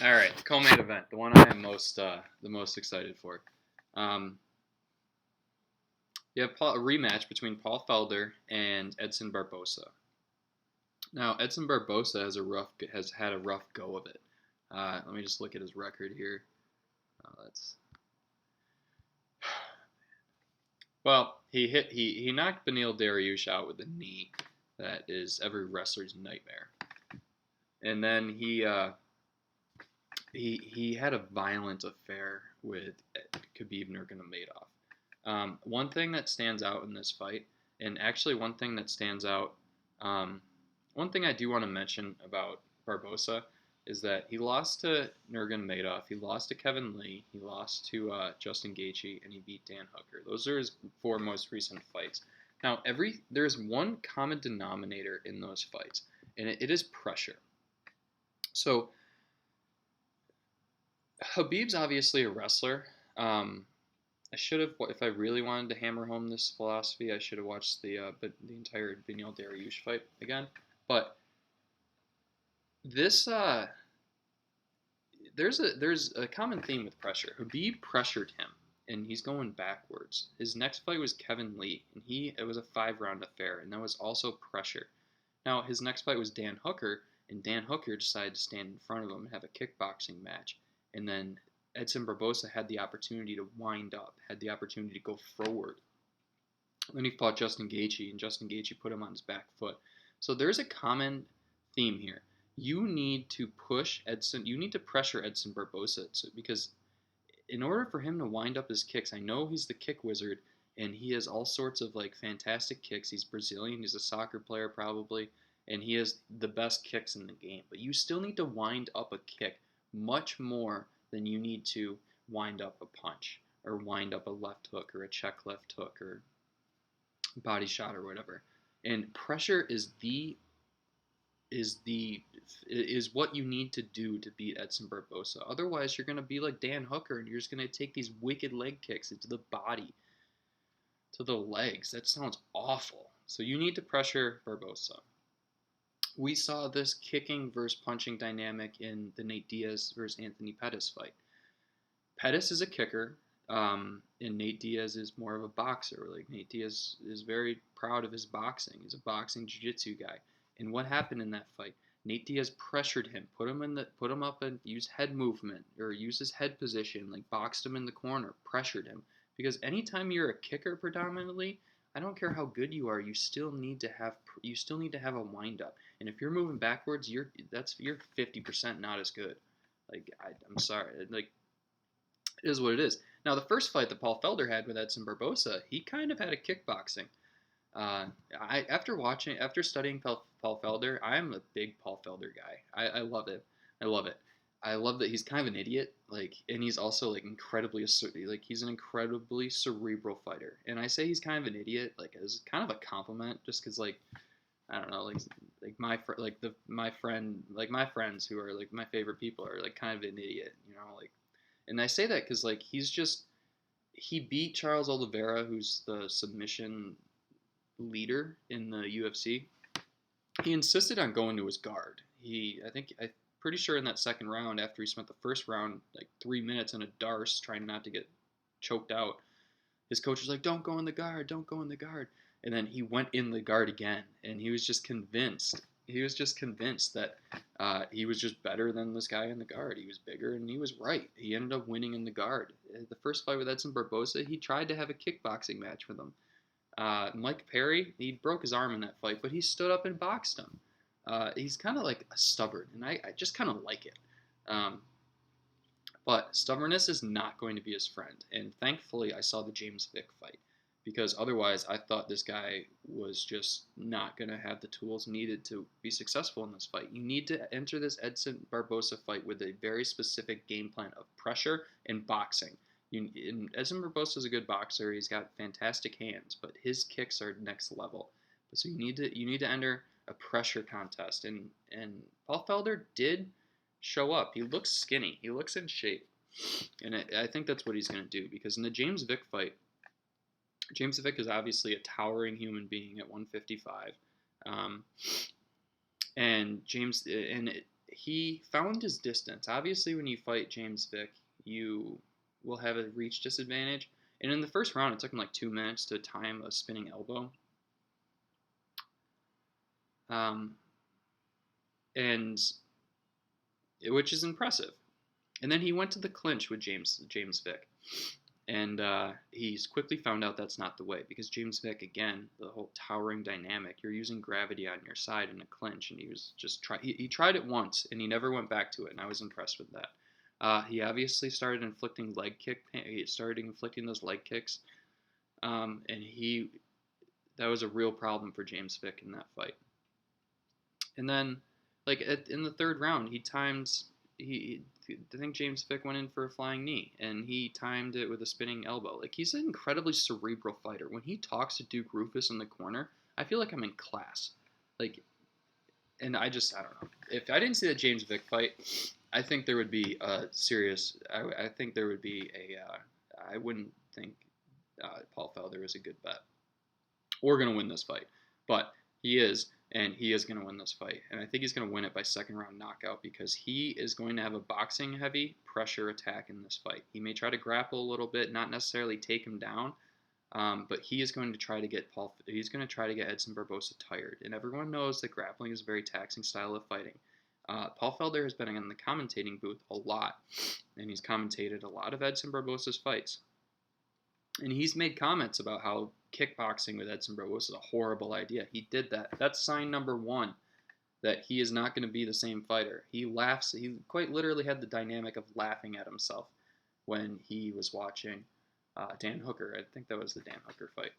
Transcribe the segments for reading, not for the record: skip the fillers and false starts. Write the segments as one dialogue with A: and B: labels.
A: All right, the co-main event, the one I am the most excited for. Um, you have a rematch between Paul Felder and Edson Barboza. Now, Edson Barboza has had a rough go of it. Let me just look at his record here. That's well, he knocked Beneil Dariush out with a knee that is every wrestler's nightmare, and then he had a violent affair with Khabib Nurmagomedov. One thing that stands out in this fight, and actually one thing that stands out, um, one thing I do want to mention about Barbosa is that he lost to Nurmagomedov, he lost to Kevin Lee, he lost to Justin Gaethje, and he beat Dan Hooker. Those are his four most recent fights. Now, there's one common denominator in those fights, and it is pressure. So Habib's obviously a wrestler. I should have, if I really wanted to hammer home this philosophy, I should have watched the entire Beneil Dariush fight again. But this there's a common theme with pressure. Habib pressured him, and he's going backwards. His next fight was Kevin Lee, and it was a 5 round affair, and that was also pressure. Now his next fight was Dan Hooker, and Dan Hooker decided to stand in front of him and have a kickboxing match, and then Edson Barboza had the opportunity to wind up, had the opportunity to go forward. Then he fought Justin Gaethje, and Justin Gaethje put him on his back foot. So there's a common theme here. You need to push Edson. You need to pressure Edson Barboza because in order for him to wind up his kicks, I know he's the kick wizard, and he has all sorts of like fantastic kicks. He's Brazilian. He's a soccer player probably, and he has the best kicks in the game. But you still need to wind up a kick much more than you need to wind up a punch or wind up a left hook or a check left hook or body shot or whatever. And pressure is the is what you need to do to beat Edson Barboza. Otherwise, you're going to be like Dan Hooker and you're just going to take these wicked leg kicks into the body, to the legs. That sounds awful. So you need to pressure Barboza. We saw this kicking versus punching dynamic in the Nate Diaz versus Anthony Pettis fight. Pettis is a kicker, and Nate Diaz is more of a boxer. Like Nate Diaz is very proud of his boxing. He's a boxing jiu-jitsu guy. And what happened in that fight? Nate Diaz pressured him, put him up and use head movement or use his head position, like boxed him in the corner, pressured him. Because anytime you're a kicker predominantly, I don't care how good you are, you still need to have a wind up. And if you're moving backwards, you're 50% not as good. I'm sorry, like it is what it is. Now, the first fight that Paul Felder had with Edson Barboza, he kind of had a kickboxing. After studying Paul Felder, I am a big Paul Felder guy. I love it. I love it. I love that he's kind of an idiot, and he's also he's an incredibly cerebral fighter. And I say he's kind of an idiot, as kind of a compliment, just because I don't know, my friends who are like my favorite people are like kind of an idiot, and I say that because he beat Charles Oliveira, who's the submission leader in the UFC. He insisted on going to his guard. I'm pretty sure in that second round, after he spent the first round like 3 minutes in a darce trying not to get choked out, his coach was like, "Don't go in the guard, don't go in the guard." And then he went in the guard again, and he was just convinced. He was just convinced that he was just better than this guy in the guard. He was bigger, and he was right. He ended up winning in the guard. The first fight with Edson Barboza, he tried to have a kickboxing match with him. Mike Perry, he broke his arm in that fight, but he stood up and boxed him. He's kind of like stubborn, and I just kind of like it. Um, but stubbornness is not going to be his friend. And thankfully, I saw the James Vick fight because otherwise, I thought this guy was just not going to have the tools needed to be successful in this fight. You need to enter this Edson Barboza fight with a very specific game plan of pressure and boxing. Edson Barboza is a good boxer. He's got fantastic hands, but his kicks are next level. So you need to enter a pressure contest, and Paul Felder did show up. He looks skinny. He looks in shape. And I think that's what he's going to do because in the James Vick fight, James Vick is obviously a towering human being at 155. And he found his distance. Obviously, when you fight James Vick, you will have a reach disadvantage. And in the first round, it took him like 2 minutes to time a spinning elbow. And which is impressive. And then he went to the clinch with James Vick. And he's quickly found out that's not the way, because James Vick, again, the whole towering dynamic, you're using gravity on your side in a clinch, and he was just he tried it once, and he never went back to it, and I was impressed with that. He obviously started inflicting those leg kicks, and that was a real problem for James Vick in that fight. And then, like in the third round, I think James Vick went in for a flying knee, and he timed it with a spinning elbow. Like, he's an incredibly cerebral fighter. When he talks to Duke Roufus in the corner, I feel like I'm in class. Like, and I don't know. If I didn't see that James Vick fight, I think there would be a serious. I think there would be I wouldn't think Paul Felder is a good bet or going to win this fight, but he is. And he is going to win this fight. And I think he's going to win it by second round knockout, because he is going to have a boxing heavy pressure attack in this fight. He may try to grapple a little bit, not necessarily take him down, but he is going to try to get Edson Barboza tired. And everyone knows that grappling is a very taxing style of fighting. Paul Felder has been in the commentating booth a lot, and he's commentated a lot of Edson Barboza's fights. And he's made comments about how kickboxing with Edson Barboza is a horrible idea. He did that. That's sign number one that he is not going to be the same fighter. He laughs. He quite literally had the dynamic of laughing at himself when he was watching Dan Hooker. I think that was the Dan Hooker fight.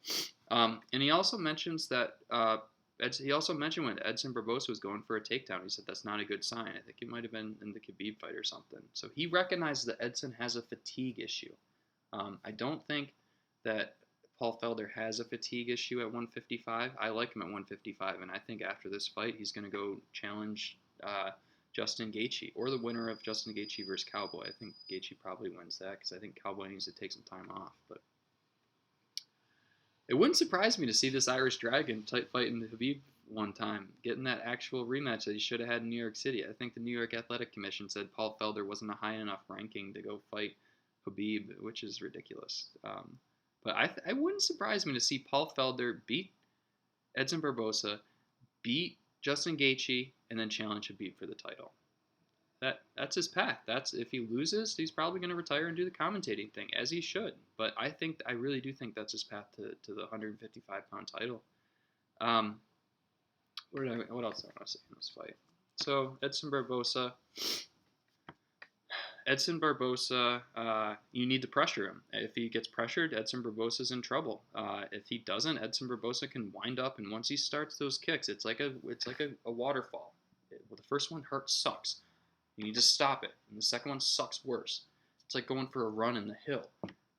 A: And he also mentions that when Edson Barboza was going for a takedown, he said that's not a good sign. I think it might have been in the Khabib fight or something. So he recognizes that Edson has a fatigue issue. I don't think that Paul Felder has a fatigue issue at 155. I like him at 155, and I think after this fight, he's going to go challenge Justin Gaethje, or the winner of Justin Gaethje versus Cowboy. I think Gaethje probably wins that, because I think Cowboy needs to take some time off. But it wouldn't surprise me to see this Irish Dragon fighting Khabib one time, getting that actual rematch that he should have had in New York City. I think the New York Athletic Commission said Paul Felder wasn't a high enough ranking to go fight Khabib, which is ridiculous. But I wouldn't surprise me to see Paul Felder beat Edson Barboza, beat Justin Gaethje, and then challenge Khabib for the title. That's his path. If he loses, he's probably going to retire and do the commentating thing, as he should. But I really do think that's his path to the 155-pound title. What else do I want to say in this fight? So Edson Barboza, you need to pressure him. If he gets pressured, Edson Barboza's in trouble. If he doesn't, Edson Barboza can wind up, and once he starts those kicks, it's like a waterfall. The first one sucks. You need to stop it, and the second one sucks worse. It's like going for a run in the hill.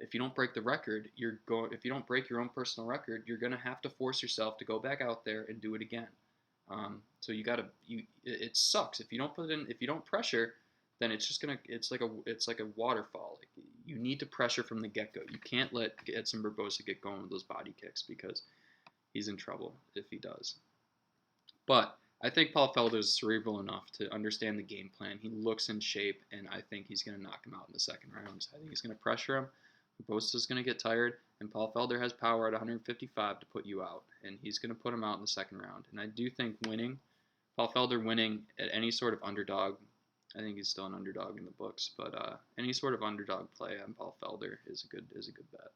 A: If you don't break the record, if you don't break your own personal record, you're gonna have to force yourself to go back out there and do it again. So it sucks if you don't pressure. Then it's like a waterfall. Like, you need to pressure from the get-go. You can't let Edson Barboza get going with those body kicks, because he's in trouble if he does. But I think Paul Felder is cerebral enough to understand the game plan. He looks in shape, and I think he's going to knock him out in the second round. I think he's going to pressure him. Barboza's going to get tired, and Paul Felder has power at 155 to put you out, and he's going to put him out in the second round. And I do think Paul Felder winning at any sort of underdog, I think he's still an underdog in the books, but any sort of underdog play on Paul Felder is a good bet.